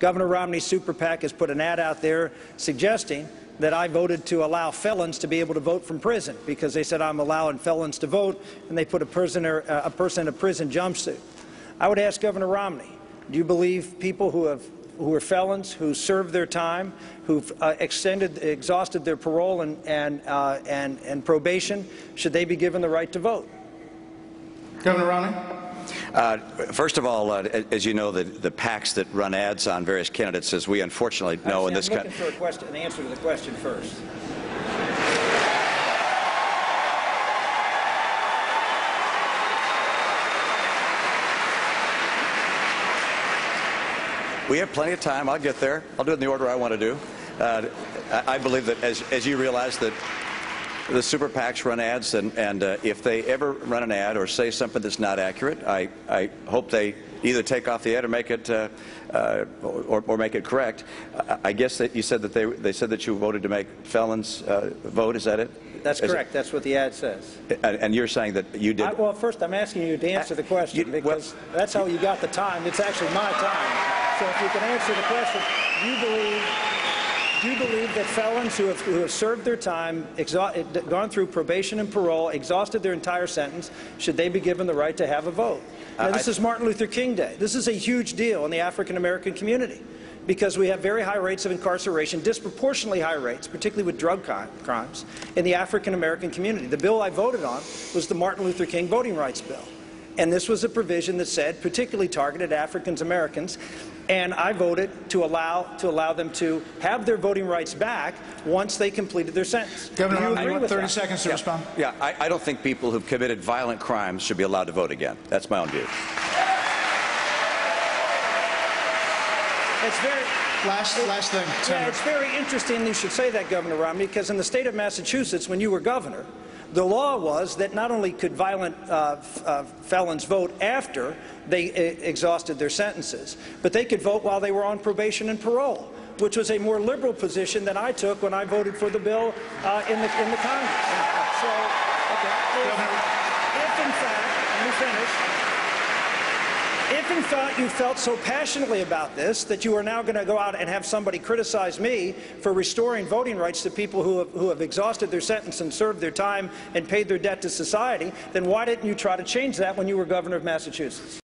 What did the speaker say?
Governor Romney's super PAC has put an ad out there suggesting that I voted to allow felons to be able to vote from prison because they said I'm allowing felons to vote, and they put a person in a prison jumpsuit. I would ask Governor Romney, do you believe people who are felons, who served their time, who've exhausted their parole and probation, should they be given the right to vote? Governor Romney. First of all, as you know, the PACs that run ads on various candidates, as we unfortunately know in this country. I'm looking for an answer to the question first. We have plenty of time. I'll get there. I'll do it in the order I want to do. I believe that, as you realize, that the super PACs run ads, and if they ever run an ad or say something that's not accurate, I hope they either take off the ad or make it or make it correct. I guess that you said that they said that you voted to make felons vote. Is that it? That's correct. That's what the ad says. And you're saying that you did. Well, first I'm asking you to answer the question because that's how you got the time. It's actually my time. So if you can answer the question, do you believe that felons who have served their time, gone through probation and parole, exhausted their entire sentence, should they be given the right to have a vote? Now, this is Martin Luther King Day. This is a huge deal in the African-American community because we have very high rates of incarceration, disproportionately high rates, particularly with drug crimes, in the African-American community. The bill I voted on was the Martin Luther King Voting Rights Bill. And this was a provision that said particularly targeted Africans-Americans, and I voted to allow them to have their voting rights back once they completed their sentence. Governor, you have 30 seconds to respond. Yeah, I don't think people who've committed violent crimes should be allowed to vote again. That's my own view. It's very last thing. Yeah, it's very interesting you should say that, Governor Romney, because in the state of Massachusetts, when you were governor, the law was that not only could violent felons vote after they exhausted their sentences, but they could vote while they were on probation and parole, which was a more liberal position than I took when I voted for the bill in the Congress. So, if in fact, let me finish. If in fact you felt so passionately about this that you are now going to go out and have somebody criticize me for restoring voting rights to people who have exhausted their sentence and served their time and paid their debt to society, then why didn't you try to change that when you were governor of Massachusetts?